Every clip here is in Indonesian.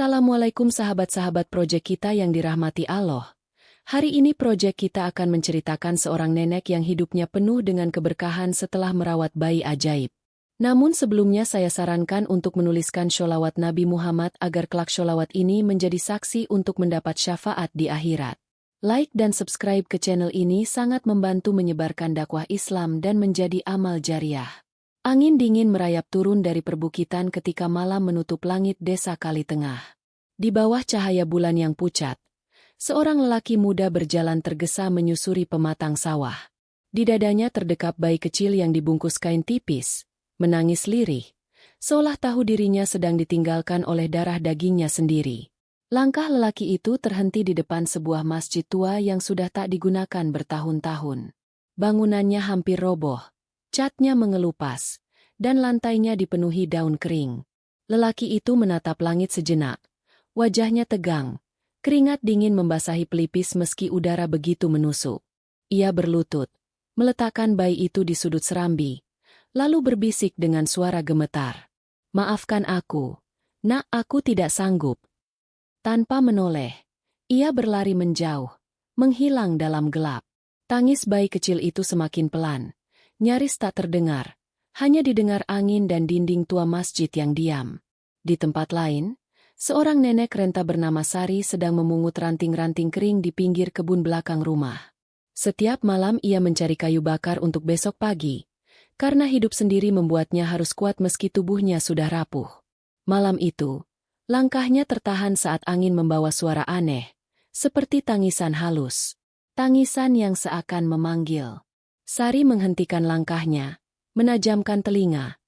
Assalamualaikum sahabat-sahabat proyek kita yang dirahmati Allah. Hari ini proyek kita akan menceritakan seorang nenek yang hidupnya penuh dengan keberkahan setelah merawat bayi ajaib. Namun sebelumnya saya sarankan untuk menuliskan sholawat Nabi Muhammad agar kelak sholawat ini menjadi saksi untuk mendapat syafaat di akhirat. Like dan subscribe ke channel ini sangat membantu menyebarkan dakwah Islam dan menjadi amal jariah. Angin dingin merayap turun dari perbukitan ketika malam menutup langit desa Kali Tengah. Di bawah cahaya bulan yang pucat, seorang lelaki muda berjalan tergesa menyusuri pematang sawah. Di dadanya terdekap bayi kecil yang dibungkus kain tipis, menangis lirih, seolah tahu dirinya sedang ditinggalkan oleh darah dagingnya sendiri. Langkah lelaki itu terhenti di depan sebuah masjid tua yang sudah tak digunakan bertahun-tahun. Bangunannya hampir roboh. Catnya mengelupas, dan lantainya dipenuhi daun kering. Lelaki itu menatap langit sejenak. Wajahnya tegang, keringat dingin membasahi pelipis meski udara begitu menusuk. Ia berlutut, meletakkan bayi itu di sudut serambi, lalu berbisik dengan suara gemetar. "Maafkan aku, nak, aku tidak sanggup." Tanpa menoleh, ia berlari menjauh, menghilang dalam gelap. Tangis bayi kecil itu semakin pelan. Nyaris tak terdengar, hanya didengar angin dan dinding tua masjid yang diam. Di tempat lain, seorang nenek renta bernama Sari sedang memungut ranting-ranting kering di pinggir kebun belakang rumah. Setiap malam ia mencari kayu bakar untuk besok pagi, karena hidup sendiri membuatnya harus kuat meski tubuhnya sudah rapuh. Malam itu, langkahnya tertahan saat angin membawa suara aneh, seperti tangisan halus. Tangisan yang seakan memanggil. Sari menghentikan langkahnya, menajamkan telinga,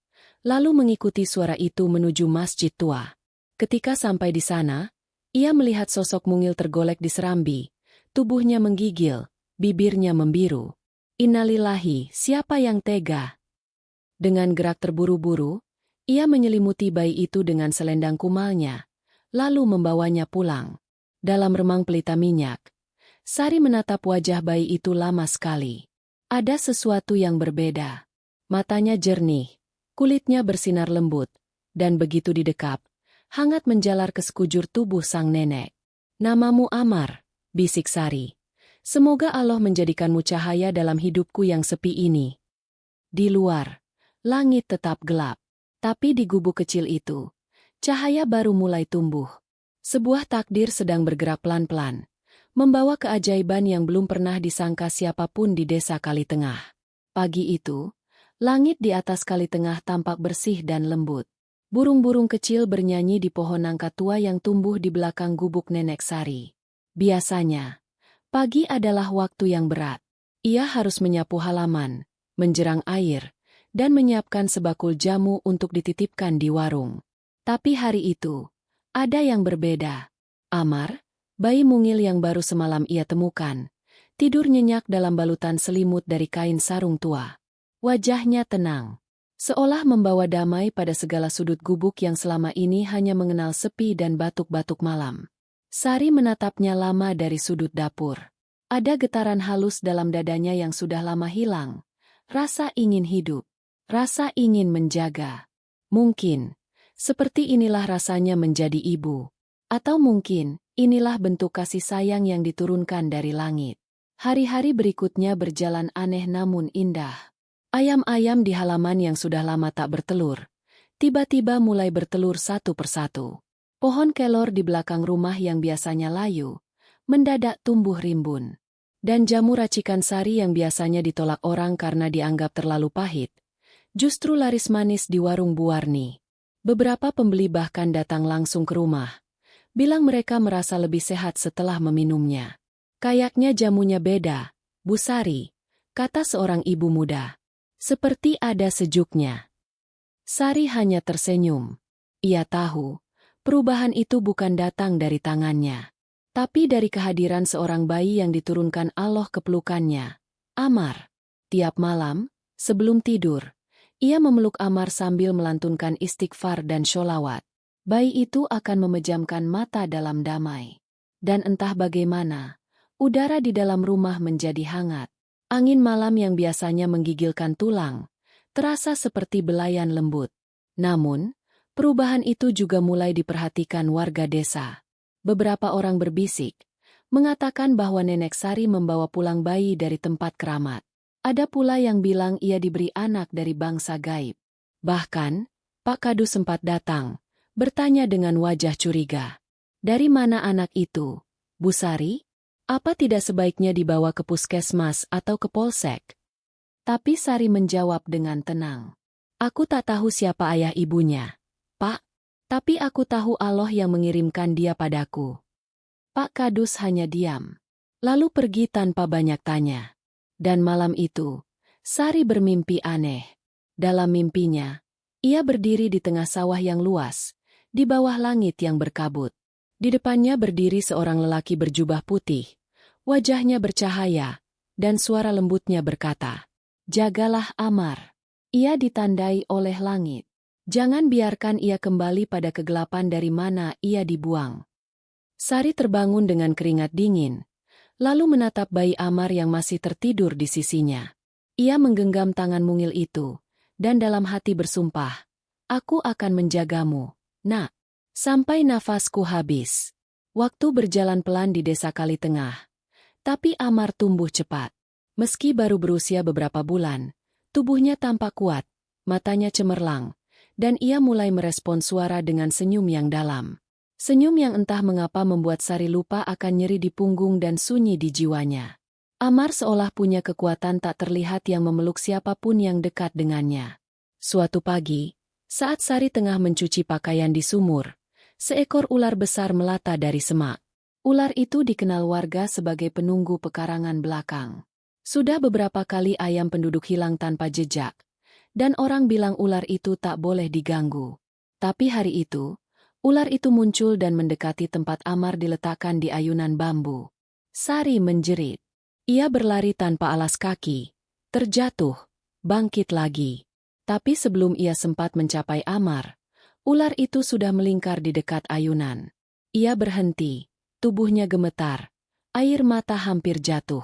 lalu mengikuti suara itu menuju masjid tua. Ketika sampai di sana, ia melihat sosok mungil tergolek di serambi, tubuhnya menggigil, bibirnya membiru. Innalillahi, siapa yang tega? Dengan gerak terburu-buru, ia menyelimuti bayi itu dengan selendang kumalnya, lalu membawanya pulang. Dalam remang pelita minyak, Sari menatap wajah bayi itu lama sekali. Ada sesuatu yang berbeda. Matanya jernih, kulitnya bersinar lembut, dan begitu didekap, hangat menjalar ke sekujur tubuh sang nenek. "Namamu Amar," bisik Sari. "Semoga Allah menjadikanmu cahaya dalam hidupku yang sepi ini." Di luar, langit tetap gelap, tapi di gubuk kecil itu, cahaya baru mulai tumbuh. Sebuah takdir sedang bergerak pelan-pelan, membawa keajaiban yang belum pernah disangka siapapun di desa Kali Tengah. Pagi itu, langit di atas Kali Tengah tampak bersih dan lembut. Burung-burung kecil bernyanyi di pohon nangka tua yang tumbuh di belakang gubuk nenek Sari. Biasanya, pagi adalah waktu yang berat. Ia harus menyapu halaman, menjerang air, dan menyiapkan sebakul jamu untuk dititipkan di warung. Tapi hari itu, ada yang berbeda. Amar, bayi mungil yang baru semalam ia temukan, tidur nyenyak dalam balutan selimut dari kain sarung tua. Wajahnya tenang, seolah membawa damai pada segala sudut gubuk yang selama ini hanya mengenal sepi dan batuk-batuk malam. Sari menatapnya lama dari sudut dapur. Ada getaran halus dalam dadanya yang sudah lama hilang. Rasa ingin hidup, rasa ingin menjaga. Mungkin, seperti inilah rasanya menjadi ibu. Atau mungkin, inilah bentuk kasih sayang yang diturunkan dari langit. Hari-hari berikutnya berjalan aneh namun indah. Ayam-ayam di halaman yang sudah lama tak bertelur, tiba-tiba mulai bertelur satu persatu. Pohon kelor di belakang rumah yang biasanya layu, mendadak tumbuh rimbun. Dan jamu racikan Sari yang biasanya ditolak orang karena dianggap terlalu pahit, justru laris manis di warung Bu Warni. Beberapa pembeli bahkan datang langsung ke rumah, bilang mereka merasa lebih sehat setelah meminumnya. "Kayaknya jamunya beda, Bu Sari," kata seorang ibu muda. "Seperti ada sejuknya." Sari hanya tersenyum. Ia tahu, perubahan itu bukan datang dari tangannya, tapi dari kehadiran seorang bayi yang diturunkan Allah ke pelukannya. Amar. Tiap malam, sebelum tidur, ia memeluk Amar sambil melantunkan istighfar dan sholawat. Bayi itu akan memejamkan mata dalam damai. Dan entah bagaimana, udara di dalam rumah menjadi hangat. Angin malam yang biasanya menggigilkan tulang, terasa seperti belayan lembut. Namun, Perubahan itu juga mulai diperhatikan warga desa. Beberapa orang berbisik, mengatakan bahwa Nenek Sari membawa pulang bayi dari tempat keramat. Ada pula yang bilang ia diberi anak dari bangsa gaib. Bahkan, Pak Kadu sempat datang, bertanya dengan wajah curiga. Dari mana anak itu, Bu Sari? Apa tidak sebaiknya dibawa ke puskesmas atau ke polsek? Tapi Sari menjawab dengan tenang. Aku tak tahu siapa ayah ibunya, Pak. Tapi aku tahu Allah yang mengirimkan dia padaku. Pak Kadus hanya diam, lalu pergi tanpa banyak tanya. Dan malam itu, Sari bermimpi aneh. Dalam mimpinya, ia berdiri di tengah sawah yang luas, di bawah langit yang berkabut. Di depannya berdiri seorang lelaki berjubah putih, wajahnya bercahaya, dan suara lembutnya berkata, "Jagalah Amar." Ia ditandai oleh langit. Jangan biarkan ia kembali pada kegelapan dari mana ia dibuang. Sari terbangun dengan keringat dingin, lalu menatap bayi Amar yang masih tertidur di sisinya. Ia menggenggam tangan mungil itu, dan dalam hati bersumpah, "Aku akan menjagamu, Nak, sampai nafasku habis." Waktu berjalan pelan di desa Kali Tengah, tapi Amar tumbuh cepat. Meski baru berusia beberapa bulan, tubuhnya tampak kuat, matanya cemerlang, dan ia mulai merespon suara dengan senyum yang dalam. Senyum yang entah mengapa membuat Sari lupa akan nyeri di punggung dan sunyi di jiwanya. Amar seolah punya kekuatan tak terlihat yang memeluk siapapun yang dekat dengannya. Suatu pagi, saat Sari tengah mencuci pakaian di sumur, seekor ular besar melata dari semak. Ular itu dikenal warga sebagai penunggu pekarangan belakang. Sudah beberapa kali ayam penduduk hilang tanpa jejak, dan orang bilang ular itu tak boleh diganggu. Tapi hari itu, ular itu muncul dan mendekati tempat Amar diletakkan di ayunan bambu. Sari menjerit. Ia berlari tanpa alas kaki, terjatuh, bangkit lagi. Tapi sebelum ia sempat mencapai Amar, ular itu sudah melingkar di dekat ayunan. Ia berhenti, tubuhnya gemetar, air mata hampir jatuh.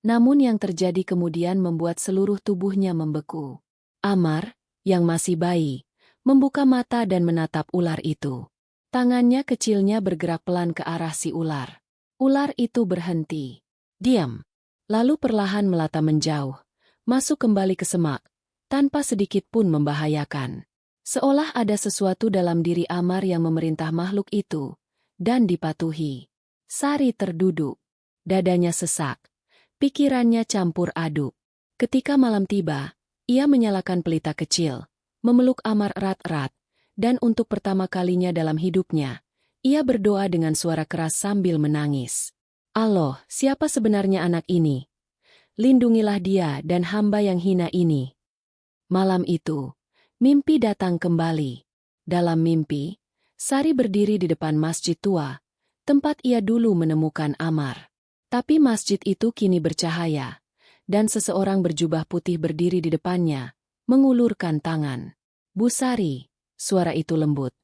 Namun yang terjadi kemudian membuat seluruh tubuhnya membeku. Amar, yang masih bayi, membuka mata dan menatap ular itu. Tangannya kecilnya bergerak pelan ke arah si ular. Ular itu berhenti. Diam. Lalu perlahan melata menjauh, masuk kembali ke semak, tanpa sedikit pun membahayakan. Seolah ada sesuatu dalam diri Amar yang memerintah makhluk itu, dan dipatuhi. Sari terduduk. Dadanya sesak. Pikirannya campur aduk. Ketika malam tiba, ia menyalakan pelita kecil, memeluk Amar erat-erat, dan untuk pertama kalinya dalam hidupnya, ia berdoa dengan suara keras sambil menangis. Allah, siapa sebenarnya anak ini? Lindungilah dia dan hamba yang hina ini. Malam itu, mimpi datang kembali. Dalam mimpi, Sari berdiri di depan masjid tua, tempat ia dulu menemukan Amar. Tapi masjid itu kini bercahaya, dan seseorang berjubah putih berdiri di depannya, mengulurkan tangan. "Bu Sari," suara itu lembut.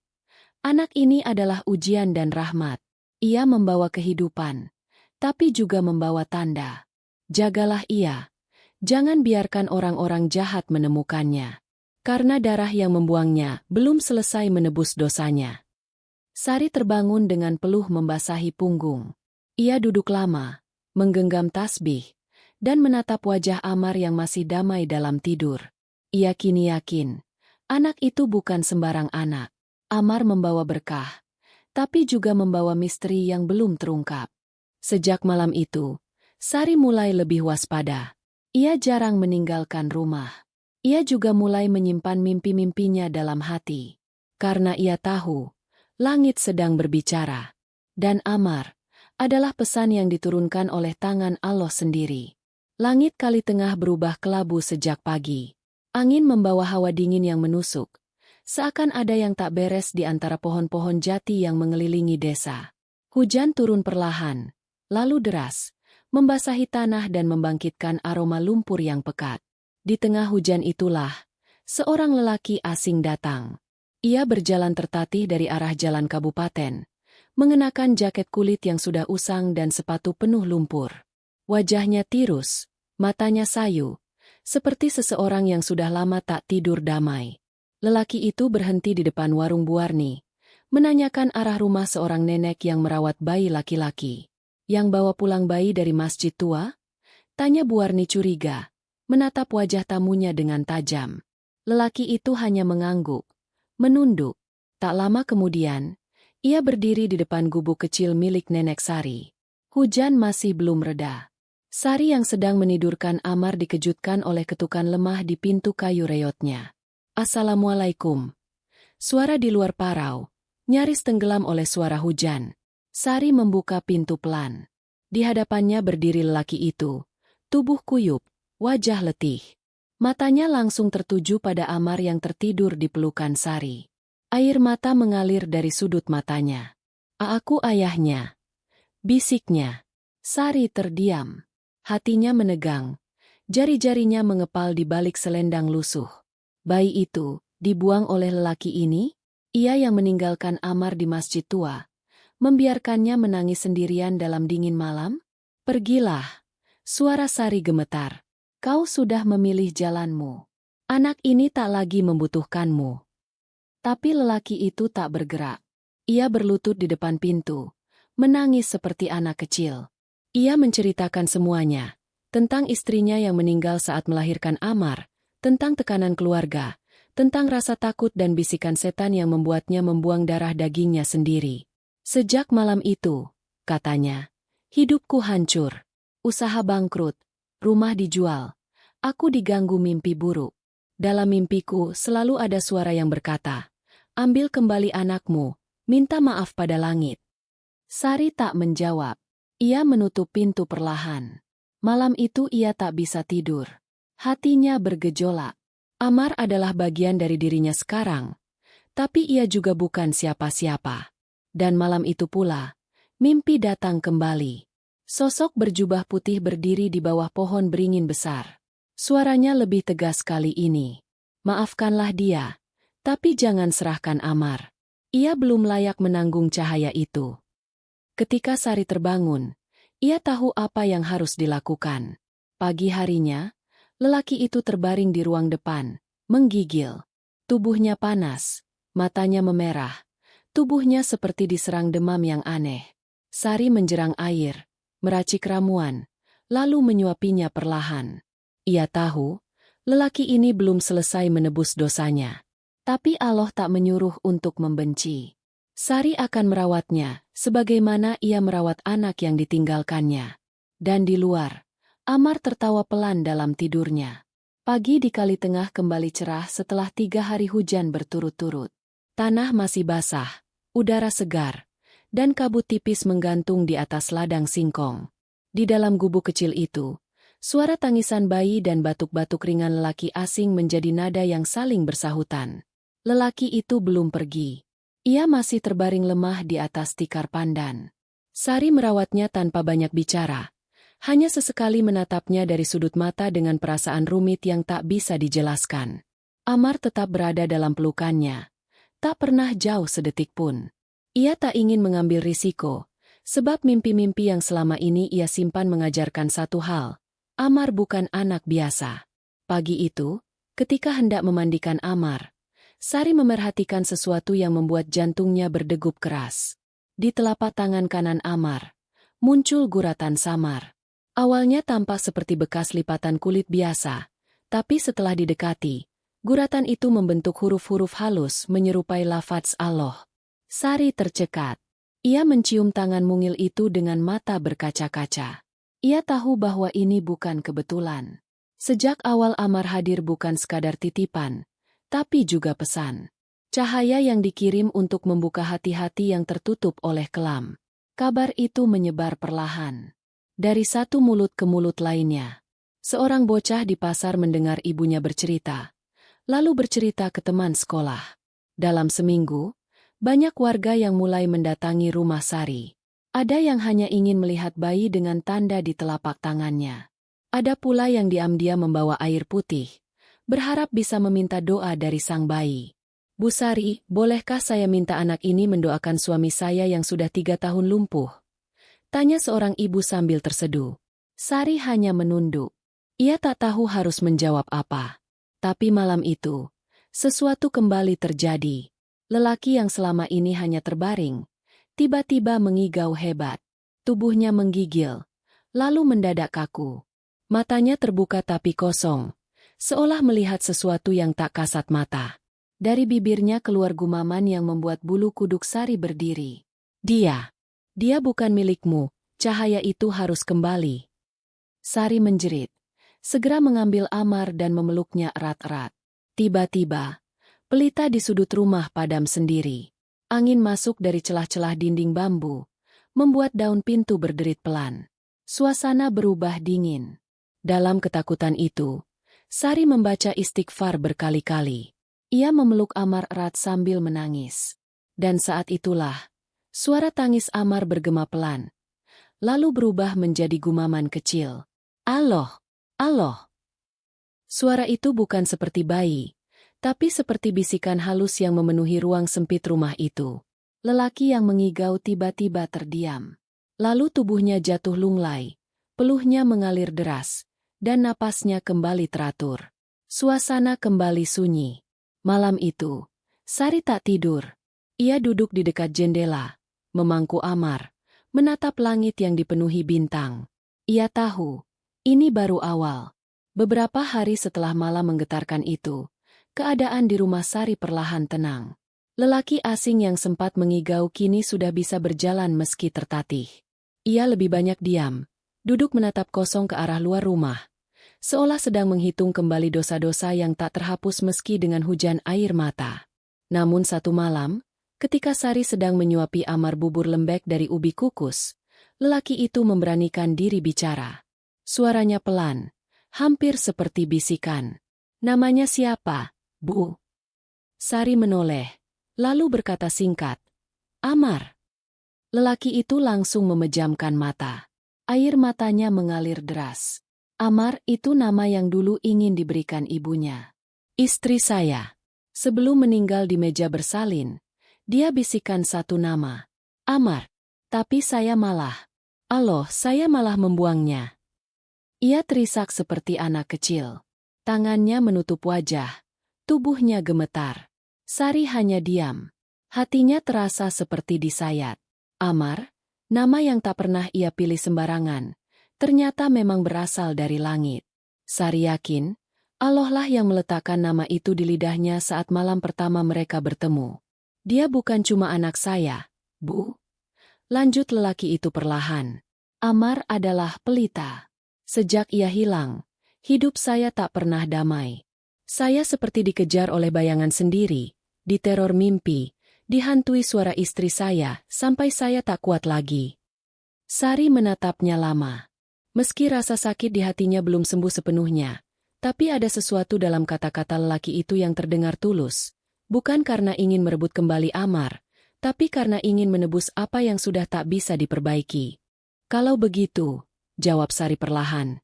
"Anak ini adalah ujian dan rahmat. Ia membawa kehidupan, tapi juga membawa tanda. Jagalah ia. Jangan biarkan orang-orang jahat menemukannya. Karena darah yang membuangnya belum selesai menebus dosanya." Sari terbangun dengan peluh membasahi punggung. Ia duduk lama, menggenggam tasbih, dan menatap wajah Amar yang masih damai dalam tidur. Ia kini yakin, anak itu bukan sembarang anak. Amar membawa berkah, tapi juga membawa misteri yang belum terungkap. Sejak malam itu, Sari mulai lebih waspada. Ia jarang meninggalkan rumah. Ia juga mulai menyimpan mimpi-mimpinya dalam hati. Karena ia tahu, langit sedang berbicara. Dan Amar adalah pesan yang diturunkan oleh tangan Allah sendiri. Langit Kali Tengah berubah kelabu sejak pagi. Angin membawa hawa dingin yang menusuk. Seakan ada yang tak beres di antara pohon-pohon jati yang mengelilingi desa. Hujan turun perlahan, lalu deras, membasahi tanah dan membangkitkan aroma lumpur yang pekat. Di tengah hujan itulah, seorang lelaki asing datang. Ia berjalan tertatih dari arah jalan kabupaten, mengenakan jaket kulit yang sudah usang dan sepatu penuh lumpur. Wajahnya tirus, matanya sayu, seperti seseorang yang sudah lama tak tidur damai. Lelaki itu berhenti di depan warung Bu Warni, menanyakan arah rumah seorang nenek yang merawat bayi laki-laki. Yang bawa pulang bayi dari masjid tua? Tanya Bu Warni curiga, menatap wajah tamunya dengan tajam. Lelaki itu hanya mengangguk, menunduk. Tak lama kemudian, ia berdiri di depan gubuk kecil milik Nenek Sari. Hujan masih belum reda. Sari yang sedang menidurkan Amar dikejutkan oleh ketukan lemah di pintu kayu reotnya. "Assalamualaikum." Suara di luar parau, nyaris tenggelam oleh suara hujan. Sari membuka pintu pelan. Di hadapannya berdiri lelaki itu, tubuh kuyup, wajah letih. Matanya langsung tertuju pada Amar yang tertidur di pelukan Sari. Air mata mengalir dari sudut matanya. "Aku ayahnya," bisiknya. Sari terdiam. Hatinya menegang. Jari-jarinya mengepal di balik selendang lusuh. Bayi itu dibuang oleh lelaki ini? Ia yang meninggalkan Amar di masjid tua, membiarkannya menangis sendirian dalam dingin malam? "Pergilah." Suara Sari gemetar. "Kau sudah memilih jalanmu. Anak ini tak lagi membutuhkanmu." Tapi lelaki itu tak bergerak. Ia berlutut di depan pintu, menangis seperti anak kecil. Ia menceritakan semuanya, tentang istrinya yang meninggal saat melahirkan Amar, tentang tekanan keluarga, tentang rasa takut dan bisikan setan yang membuatnya membuang darah dagingnya sendiri. "Sejak malam itu," katanya, "hidupku hancur. Usaha bangkrut, rumah dijual. Aku diganggu mimpi buruk. Dalam mimpiku selalu ada suara yang berkata, 'Ambil kembali anakmu, minta maaf pada langit.'" Sari tak menjawab. Ia menutup pintu perlahan. Malam itu ia tak bisa tidur. Hatinya bergejolak. Amar adalah bagian dari dirinya sekarang, tapi ia juga bukan siapa-siapa. Dan malam itu pula, mimpi datang kembali. Sosok berjubah putih berdiri di bawah pohon beringin besar. Suaranya lebih tegas kali ini. "Maafkanlah dia, tapi jangan serahkan Amar. Ia belum layak menanggung cahaya itu." Ketika Sari terbangun, ia tahu apa yang harus dilakukan. Pagi harinya, lelaki itu terbaring di ruang depan, menggigil. Tubuhnya panas, matanya memerah, tubuhnya seperti diserang demam yang aneh. Sari menjerang air, meracik ramuan, lalu menyuapinya perlahan. Ia tahu, lelaki ini belum selesai menebus dosanya. Tapi Allah tak menyuruh untuk membenci. Sari akan merawatnya, sebagaimana ia merawat anak yang ditinggalkannya. Dan di luar, Amar tertawa pelan dalam tidurnya. Pagi di Kali Tengah kembali cerah setelah 3 hari hujan berturut-turut. Tanah masih basah, udara segar, dan kabut tipis menggantung di atas ladang singkong. Di dalam gubuk kecil itu, suara tangisan bayi dan batuk-batuk ringan lelaki asing menjadi nada yang saling bersahutan. Lelaki itu belum pergi. Ia masih terbaring lemah di atas tikar pandan. Sari merawatnya tanpa banyak bicara. Hanya sesekali menatapnya dari sudut mata dengan perasaan rumit yang tak bisa dijelaskan. Amar tetap berada dalam pelukannya. Tak pernah jauh sedetik pun. Ia tak ingin mengambil risiko, sebab mimpi-mimpi yang selama ini ia simpan mengajarkan satu hal. Amar bukan anak biasa. Pagi itu, ketika hendak memandikan Amar, Sari memerhatikan sesuatu yang membuat jantungnya berdegup keras. Di telapak tangan kanan Amar, muncul guratan samar. Awalnya tampak seperti bekas lipatan kulit biasa, tapi setelah didekati, guratan itu membentuk huruf-huruf halus menyerupai lafaz Allah. Sari tercekat. Ia mencium tangan mungil itu dengan mata berkaca-kaca. Ia tahu bahwa ini bukan kebetulan. Sejak awal Amar hadir bukan sekadar titipan, tapi juga pesan. Cahaya yang dikirim untuk membuka hati-hati yang tertutup oleh kelam. Kabar itu menyebar perlahan. Dari satu mulut ke mulut lainnya. Seorang bocah di pasar mendengar ibunya bercerita, lalu bercerita ke teman sekolah. Dalam seminggu, banyak warga yang mulai mendatangi rumah Sari. Ada yang hanya ingin melihat bayi dengan tanda di telapak tangannya. Ada pula yang diam-diam membawa air putih, berharap bisa meminta doa dari sang bayi. "Bu Sari, bolehkah saya minta anak ini mendoakan suami saya yang sudah 3 tahun lumpuh?" Tanya seorang ibu sambil terseduh. Sari hanya menunduk. Ia tak tahu harus menjawab apa. Tapi malam itu, Sesuatu kembali terjadi. Lelaki yang selama ini hanya terbaring, tiba-tiba mengigau hebat. Tubuhnya menggigil, lalu mendadak kaku. Matanya terbuka tapi kosong, seolah melihat sesuatu yang tak kasat mata. Dari bibirnya keluar gumaman yang membuat bulu kuduk Sari berdiri. Dia bukan milikmu, cahaya itu harus kembali. Sari menjerit, segera mengambil Amar dan memeluknya erat-erat. Tiba-tiba, pelita di sudut rumah padam sendiri. Angin masuk dari celah-celah dinding bambu, membuat daun pintu berderit pelan. Suasana berubah dingin. Dalam ketakutan itu, Sari membaca istighfar berkali-kali. Ia memeluk Amar erat sambil menangis. Dan saat itulah, suara tangis Amar bergema pelan, lalu berubah menjadi gumaman kecil. Allah, Allah. Suara itu bukan seperti bayi, tapi seperti bisikan halus yang memenuhi ruang sempit rumah itu. Lelaki yang mengigau tiba-tiba terdiam. Lalu tubuhnya jatuh lunglai, peluhnya mengalir deras, dan napasnya kembali teratur. Suasana kembali sunyi. Malam itu, Sari tak tidur. Ia duduk di dekat jendela, memangku Amar, menatap langit yang dipenuhi bintang. Ia tahu, ini baru awal. Beberapa hari setelah malam menggetarkan itu, keadaan di rumah Sari perlahan tenang. Lelaki asing yang sempat mengigau kini sudah bisa berjalan meski tertatih. Ia lebih banyak diam, duduk menatap kosong ke arah luar rumah, seolah sedang menghitung kembali dosa-dosa yang tak terhapus meski dengan hujan air mata. Namun satu malam, ketika Sari sedang menyuapi Amar bubur lembek dari ubi kukus, lelaki itu memberanikan diri bicara. Suaranya pelan, hampir seperti bisikan. Namanya siapa, Bu? Sari menoleh, lalu berkata singkat, Amar. Lelaki itu langsung memejamkan mata. Air matanya mengalir deras. Amar itu nama yang dulu ingin diberikan ibunya. Istri saya. Sebelum meninggal di meja bersalin, dia bisikan satu nama. Amar. Tapi saya malah membuangnya. Ia terisak seperti anak kecil. Tangannya menutup wajah. Tubuhnya gemetar. Sari hanya diam. Hatinya terasa seperti disayat. Amar, nama yang tak pernah ia pilih sembarangan, ternyata memang berasal dari langit. Sari yakin, Allah lah yang meletakkan nama itu di lidahnya saat malam pertama mereka bertemu. Dia bukan cuma anak saya, Bu. Lanjut lelaki itu perlahan. Amar adalah pelita. Sejak ia hilang, hidup saya tak pernah damai. Saya seperti dikejar oleh bayangan sendiri, diteror mimpi, dihantui suara istri saya, sampai saya tak kuat lagi. Sari menatapnya lama. Meski rasa sakit di hatinya belum sembuh sepenuhnya, tapi ada sesuatu dalam kata-kata lelaki itu yang terdengar tulus. Bukan karena ingin merebut kembali Amar, tapi karena ingin menebus apa yang sudah tak bisa diperbaiki. Kalau begitu, jawab Sari perlahan,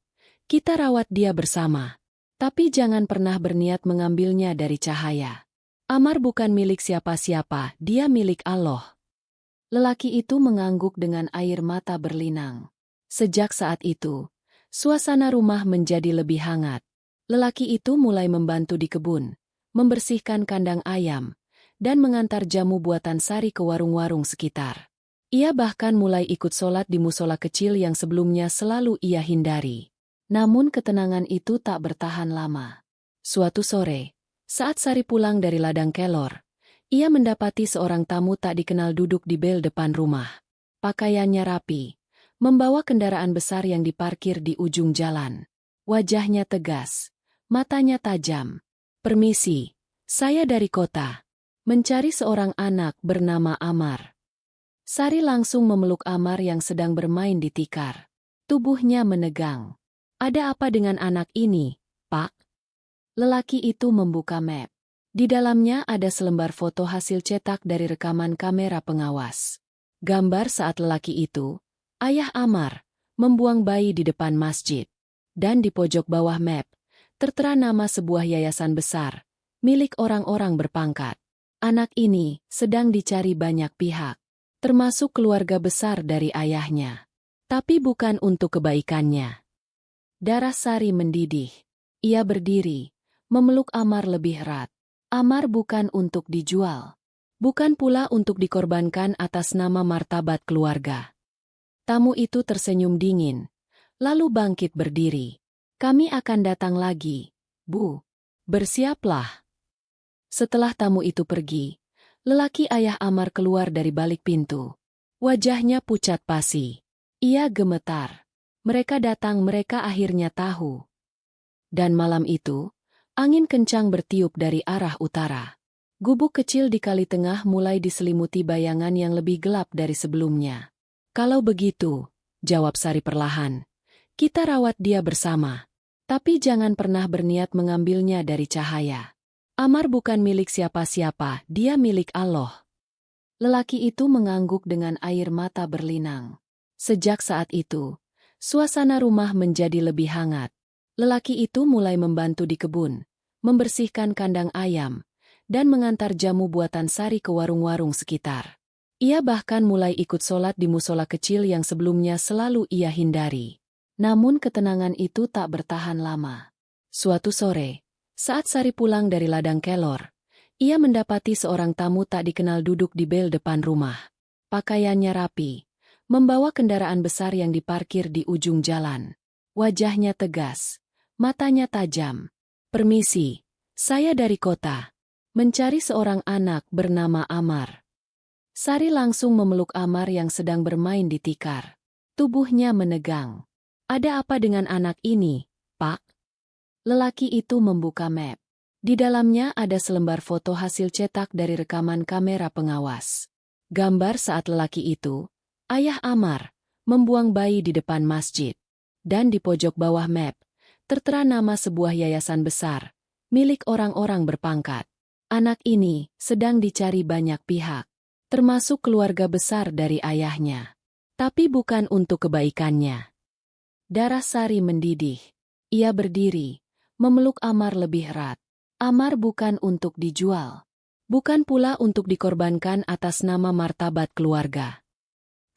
kita rawat dia bersama. Tapi jangan pernah berniat mengambilnya dari cahaya. Amar bukan milik siapa-siapa, dia milik Allah. Lelaki itu mengangguk dengan air mata berlinang. Sejak saat itu, suasana rumah menjadi lebih hangat. Lelaki itu mulai membantu di kebun, membersihkan kandang ayam, dan mengantar jamu buatan Sari ke warung-warung sekitar. Ia bahkan mulai ikut sholat di musola kecil yang sebelumnya selalu ia hindari. Namun ketenangan itu tak bertahan lama. Suatu sore, saat Sari pulang dari ladang kelor, ia mendapati seorang tamu tak dikenal duduk di bel depan rumah. Pakaiannya rapi, membawa kendaraan besar yang diparkir di ujung jalan. Wajahnya tegas, matanya tajam. Permisi, saya dari kota. Mencari seorang anak bernama Amar. Sari langsung memeluk Amar yang sedang bermain di tikar. Tubuhnya menegang. Ada apa dengan anak ini, Pak? Lelaki itu membuka map. Di dalamnya ada selembar foto hasil cetak dari rekaman kamera pengawas. Gambar saat lelaki itu, ayah Amar, membuang bayi di depan masjid. Dan di pojok bawah map, tertera nama sebuah yayasan besar, milik orang-orang berpangkat. Anak ini sedang dicari banyak pihak, termasuk keluarga besar dari ayahnya. Tapi bukan untuk kebaikannya. Darah Sari mendidih. Ia berdiri, memeluk Amar lebih erat. Amar bukan untuk dijual. Bukan pula untuk dikorbankan atas nama martabat keluarga. Tamu itu tersenyum dingin, lalu bangkit berdiri. Kami akan datang lagi, Bu. Bersiaplah. Setelah tamu itu pergi, lelaki ayah Amar keluar dari balik pintu. Wajahnya pucat pasi. Ia gemetar. Mereka datang, mereka akhirnya tahu. Dan malam itu, angin kencang bertiup dari arah utara. Gubuk kecil di kali tengah mulai diselimuti bayangan yang lebih gelap dari sebelumnya. Kalau begitu, jawab Sari perlahan, kita rawat dia bersama. Tapi jangan pernah berniat mengambilnya dari cahaya. Amar bukan milik siapa-siapa, dia milik Allah. Lelaki itu mengangguk dengan air mata berlinang. Sejak saat itu, suasana rumah menjadi lebih hangat. Lelaki itu mulai membantu di kebun, membersihkan kandang ayam, dan mengantar jamu buatan Sari ke warung-warung sekitar. Ia bahkan mulai ikut sholat di musola kecil yang sebelumnya selalu ia hindari. Namun ketenangan itu tak bertahan lama. Suatu sore, saat Sari pulang dari ladang kelor, ia mendapati seorang tamu tak dikenal duduk di bel depan rumah. Pakaiannya rapi, membawa kendaraan besar yang diparkir di ujung jalan. Wajahnya tegas, matanya tajam. Permisi, saya dari kota. Mencari seorang anak bernama Amar. Sari langsung memeluk Amar yang sedang bermain di tikar. Tubuhnya menegang. Ada apa dengan anak ini, Pak? Lelaki itu membuka map. Di dalamnya ada selembar foto hasil cetak dari rekaman kamera pengawas. Gambar saat lelaki itu, ayah Amar, membuang bayi di depan masjid. Dan di pojok bawah map, tertera nama sebuah yayasan besar, milik orang-orang berpangkat. Anak ini sedang dicari banyak pihak, termasuk keluarga besar dari ayahnya. Tapi bukan untuk kebaikannya. Darah Sari mendidih. Ia berdiri, memeluk Amar lebih erat. Amar bukan untuk dijual. Bukan pula untuk dikorbankan atas nama martabat keluarga.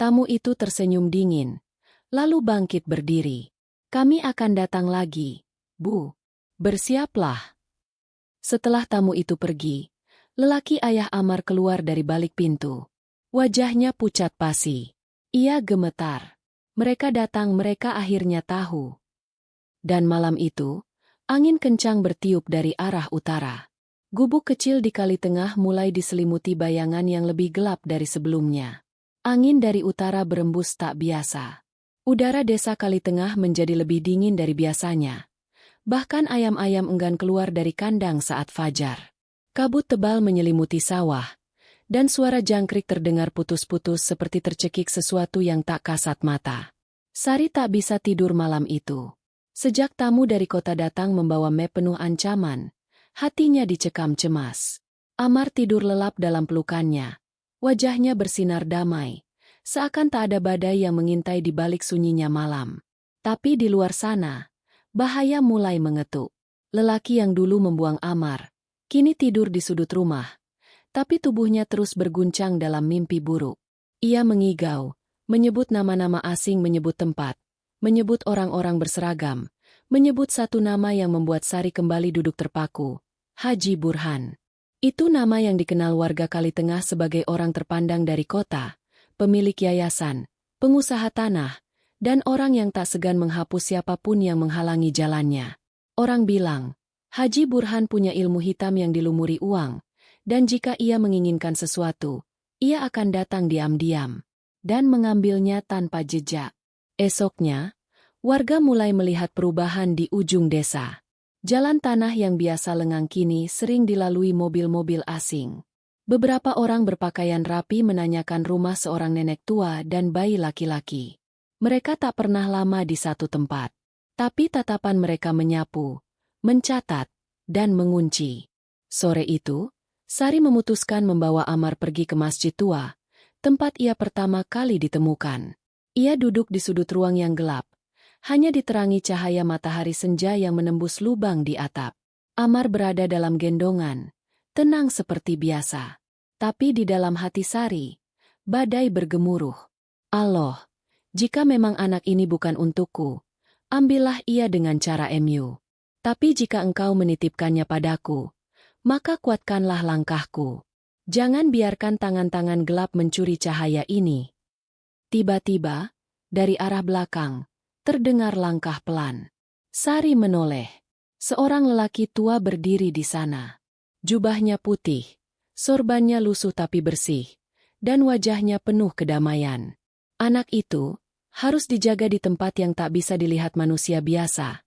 Tamu itu tersenyum dingin, lalu bangkit berdiri. Kami akan datang lagi, Bu. Bersiaplah. Setelah tamu itu pergi, lelaki ayah Amar keluar dari balik pintu. Wajahnya pucat pasi. Ia gemetar. Mereka datang, mereka akhirnya tahu. Dan malam itu, angin kencang bertiup dari arah utara. Gubuk kecil di kali tengah mulai diselimuti bayangan yang lebih gelap dari sebelumnya. Angin dari utara berembus tak biasa. Udara desa Kali Tengah menjadi lebih dingin dari biasanya. Bahkan ayam-ayam enggan keluar dari kandang saat fajar. Kabut tebal menyelimuti sawah, dan suara jangkrik terdengar putus-putus seperti tercekik sesuatu yang tak kasat mata. Sari tak bisa tidur malam itu. Sejak tamu dari kota datang membawa map penuh ancaman, hatinya dicekam cemas. Amar tidur lelap dalam pelukannya. Wajahnya bersinar damai, seakan tak ada badai yang mengintai di balik sunyinya malam. Tapi di luar sana, bahaya mulai mengetuk. Lelaki yang dulu membuang Amar, kini tidur di sudut rumah, tapi tubuhnya terus berguncang dalam mimpi buruk. Ia mengigau, menyebut nama-nama asing, menyebut tempat, menyebut orang-orang berseragam, menyebut satu nama yang membuat Sari kembali duduk terpaku, Haji Burhan. Itu nama yang dikenal warga Kali Tengah sebagai orang terpandang dari kota, pemilik yayasan, pengusaha tanah, dan orang yang tak segan menghapus siapapun yang menghalangi jalannya. Orang bilang, Haji Burhan punya ilmu hitam yang dilumuri uang, dan jika ia menginginkan sesuatu, ia akan datang diam-diam dan mengambilnya tanpa jejak. Esoknya, warga mulai melihat perubahan di ujung desa. Jalan tanah yang biasa lengang kini sering dilalui mobil-mobil asing. Beberapa orang berpakaian rapi menanyakan rumah seorang nenek tua dan bayi laki-laki. Mereka tak pernah lama di satu tempat. Tapi tatapan mereka menyapu, mencatat, dan mengunci. Sore itu, Sari memutuskan membawa Amar pergi ke masjid tua, tempat ia pertama kali ditemukan. Ia duduk di sudut ruang yang gelap, hanya diterangi cahaya matahari senja yang menembus lubang di atap. Amar berada dalam gendongan, tenang seperti biasa. Tapi di dalam hati Sari, badai bergemuruh. Allah, jika memang anak ini bukan untukku, ambillah ia dengan cara MU. Tapi jika engkau menitipkannya padaku, maka kuatkanlah langkahku. Jangan biarkan tangan-tangan gelap mencuri cahaya ini. Tiba-tiba, dari arah belakang, terdengar langkah pelan. Sari menoleh. Seorang lelaki tua berdiri di sana. Jubahnya putih, sorbannya lusuh tapi bersih, dan wajahnya penuh kedamaian. Anak itu harus dijaga di tempat yang tak bisa dilihat manusia biasa,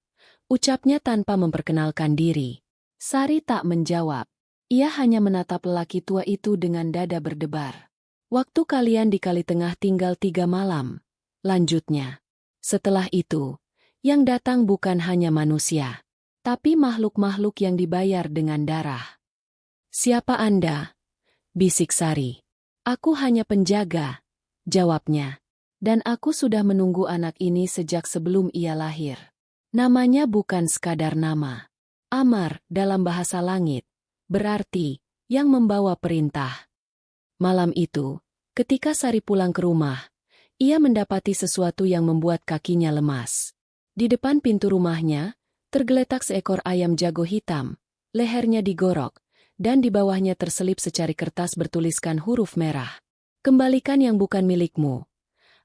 ucapnya tanpa memperkenalkan diri. Sari tak menjawab. Ia hanya menatap lelaki tua itu dengan dada berdebar. Waktu kalian di Kali Tengah tinggal 3 malam. Lanjutnya. Setelah itu, yang datang bukan hanya manusia, tapi makhluk-makhluk yang dibayar dengan darah. Siapa Anda? Bisik Sari. Aku hanya penjaga, jawabnya. Dan aku sudah menunggu anak ini sejak sebelum ia lahir. Namanya bukan sekadar nama. Amar dalam bahasa langit. Berarti, yang membawa perintah. Malam itu, ketika Sari pulang ke rumah, ia mendapati sesuatu yang membuat kakinya lemas. Di depan pintu rumahnya, tergeletak seekor ayam jago hitam, lehernya digorok, dan di bawahnya terselip secari kertas bertuliskan huruf merah. Kembalikan yang bukan milikmu,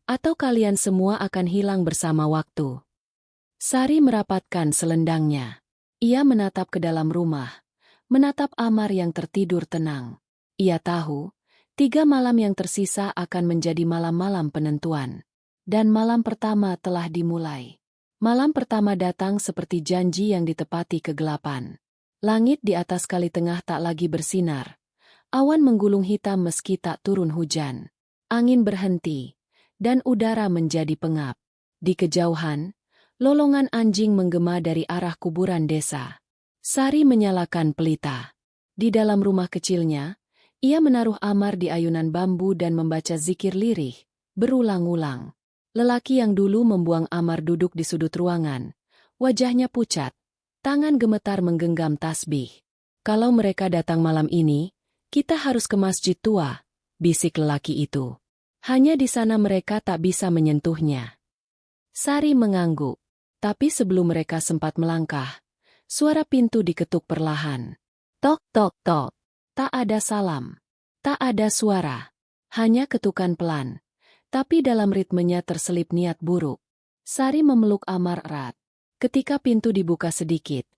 atau kalian semua akan hilang bersama waktu. Sari merapatkan selendangnya. Ia menatap ke dalam rumah. Menatap Amar yang tertidur tenang. Ia tahu, 3 malam yang tersisa akan menjadi malam-malam penentuan. Dan malam pertama telah dimulai. Malam pertama datang seperti janji yang ditepati kegelapan. Langit di atas Kali Tengah tak lagi bersinar. Awan menggulung hitam meski tak turun hujan. Angin berhenti, dan udara menjadi pengap. Di kejauhan, lolongan anjing menggema dari arah kuburan desa. Sari menyalakan pelita. Di dalam rumah kecilnya, ia menaruh Amar di ayunan bambu dan membaca zikir lirih, berulang-ulang. Lelaki yang dulu membuang Amar duduk di sudut ruangan. Wajahnya pucat, tangan gemetar menggenggam tasbih. Kalau mereka datang malam ini, kita harus ke masjid tua, bisik lelaki itu. Hanya di sana mereka tak bisa menyentuhnya. Sari mengangguk, tapi sebelum mereka sempat melangkah, suara pintu diketuk perlahan. Tok, tok, tok. Tak ada salam. Tak ada suara. Hanya ketukan pelan. Tapi dalam ritmenya terselip niat buruk. Sari memeluk Amar erat. Ketika pintu dibuka sedikit,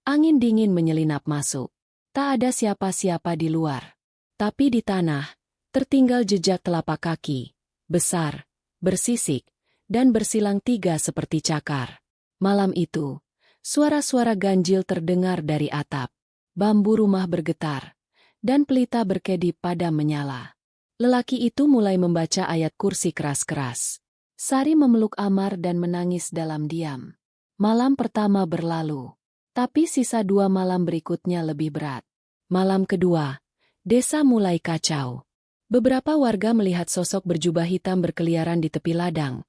angin dingin menyelinap masuk. Tak ada siapa-siapa di luar. Tapi di tanah, tertinggal jejak telapak kaki. Besar, bersisik, dan bersilang 3 seperti cakar. Malam itu, suara-suara ganjil terdengar dari atap. Bambu rumah bergetar, dan pelita berkedip padam menyala. Lelaki itu mulai membaca ayat kursi keras-keras. Sari memeluk Amar dan menangis dalam diam. Malam pertama berlalu, tapi sisa 2 malam berikutnya lebih berat. Malam kedua, desa mulai kacau. Beberapa warga melihat sosok berjubah hitam berkeliaran di tepi ladang.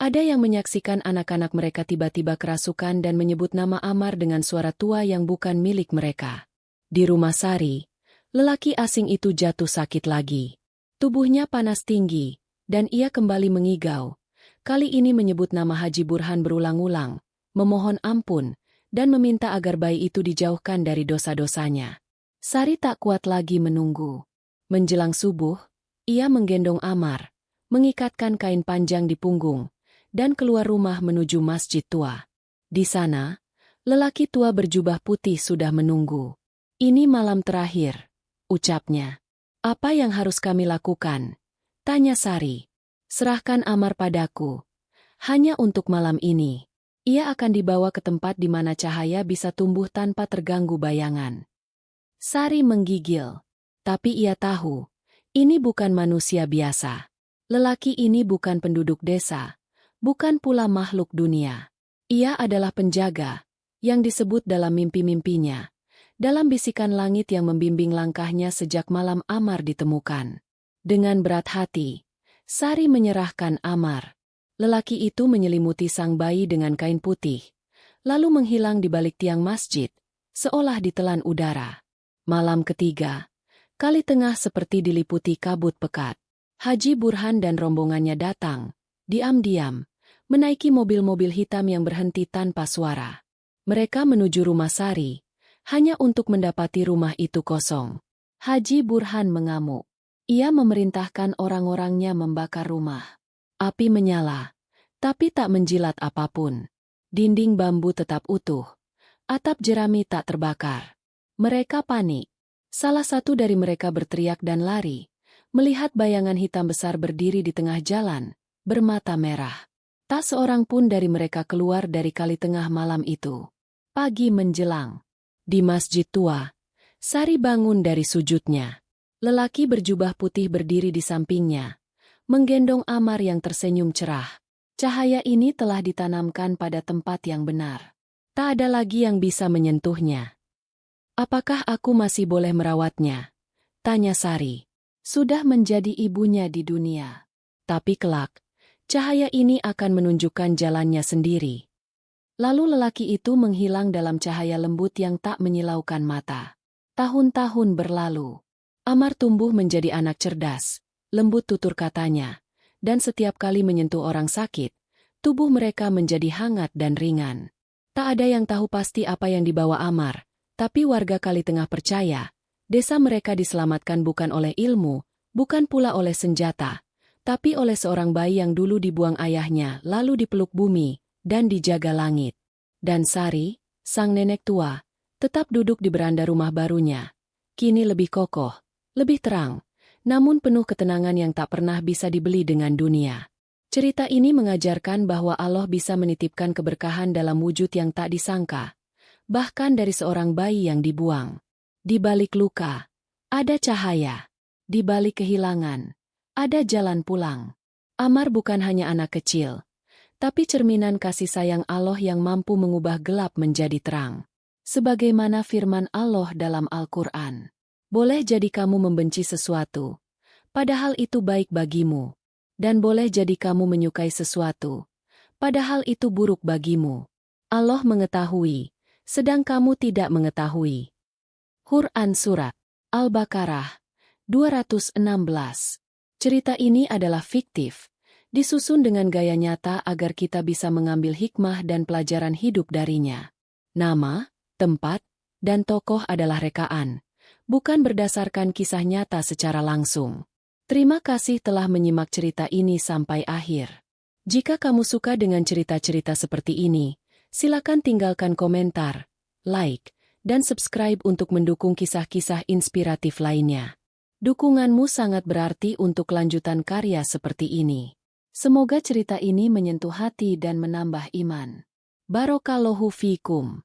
Ada yang menyaksikan anak-anak mereka tiba-tiba kerasukan dan menyebut nama Amar dengan suara tua yang bukan milik mereka. Di rumah Sari, lelaki asing itu jatuh sakit lagi. Tubuhnya panas tinggi, dan ia kembali mengigau. Kali ini menyebut nama Haji Burhan berulang-ulang, memohon ampun, dan meminta agar bayi itu dijauhkan dari dosa-dosanya. Sari tak kuat lagi menunggu. Menjelang subuh, ia menggendong Amar, mengikatkan kain panjang di punggung, dan keluar rumah menuju masjid tua. Di sana, lelaki tua berjubah putih sudah menunggu. Ini malam terakhir, ucapnya. Apa yang harus kami lakukan? Tanya Sari. Serahkan Amar padaku. Hanya untuk malam ini. Ia akan dibawa ke tempat di mana cahaya bisa tumbuh tanpa terganggu bayangan. Sari menggigil. Tapi ia tahu, ini bukan manusia biasa. Lelaki ini bukan penduduk desa. Bukan pula makhluk dunia. Ia adalah penjaga, yang disebut dalam mimpi-mimpinya, dalam bisikan langit yang membimbing langkahnya sejak malam Amar ditemukan. Dengan berat hati, Sari menyerahkan Amar. Lelaki itu menyelimuti sang bayi dengan kain putih, lalu menghilang di balik tiang masjid, seolah ditelan udara. Malam ketiga, Kali Tengah seperti diliputi kabut pekat. Haji Burhan dan rombongannya datang, diam-diam, menaiki mobil-mobil hitam yang berhenti tanpa suara. Mereka menuju rumah Sari, hanya untuk mendapati rumah itu kosong. Haji Burhan mengamuk. Ia memerintahkan orang-orangnya membakar rumah. Api menyala, tapi tak menjilat apapun. Dinding bambu tetap utuh. Atap jerami tak terbakar. Mereka panik. Salah satu dari mereka berteriak dan lari, melihat bayangan hitam besar berdiri di tengah jalan, bermata merah. Tak seorang pun dari mereka keluar dari kali tengah malam itu. Pagi menjelang. Di masjid tua, Sari bangun dari sujudnya. Lelaki berjubah putih berdiri di sampingnya, menggendong Amar yang tersenyum cerah. Cahaya ini telah ditanamkan pada tempat yang benar. Tak ada lagi yang bisa menyentuhnya. Apakah aku masih boleh merawatnya? Tanya Sari. Sudah menjadi ibunya di dunia. Tapi kelak, cahaya ini akan menunjukkan jalannya sendiri. Lalu lelaki itu menghilang dalam cahaya lembut yang tak menyilaukan mata. Tahun-tahun berlalu. Amar tumbuh menjadi anak cerdas, lembut tutur katanya, dan setiap kali menyentuh orang sakit, tubuh mereka menjadi hangat dan ringan. Tak ada yang tahu pasti apa yang dibawa Amar, tapi warga Kali Tengah percaya, desa mereka diselamatkan bukan oleh ilmu, bukan pula oleh senjata, tapi oleh seorang bayi yang dulu dibuang ayahnya lalu dipeluk bumi, dan dijaga langit. Dan Sari, sang nenek tua, tetap duduk di beranda rumah barunya. Kini lebih kokoh, lebih terang, namun penuh ketenangan yang tak pernah bisa dibeli dengan dunia. Cerita ini mengajarkan bahwa Allah bisa menitipkan keberkahan dalam wujud yang tak disangka, bahkan dari seorang bayi yang dibuang. Di balik luka, ada cahaya. Di balik kehilangan, ada jalan pulang. Amar bukan hanya anak kecil, tapi cerminan kasih sayang Allah yang mampu mengubah gelap menjadi terang. Sebagaimana firman Allah dalam Al-Quran, boleh jadi kamu membenci sesuatu, padahal itu baik bagimu. Dan boleh jadi kamu menyukai sesuatu, padahal itu buruk bagimu. Allah mengetahui, sedang kamu tidak mengetahui. Quran Surat Al-Baqarah 216. Cerita ini adalah fiktif, disusun dengan gaya nyata agar kita bisa mengambil hikmah dan pelajaran hidup darinya. Nama, tempat, dan tokoh adalah rekaan, bukan berdasarkan kisah nyata secara langsung. Terima kasih telah menyimak cerita ini sampai akhir. Jika kamu suka dengan cerita-cerita seperti ini, silakan tinggalkan komentar, like, dan subscribe untuk mendukung kisah-kisah inspiratif lainnya. Dukunganmu sangat berarti untuk kelanjutan karya seperti ini. Semoga cerita ini menyentuh hati dan menambah iman. Barakallahu fikum.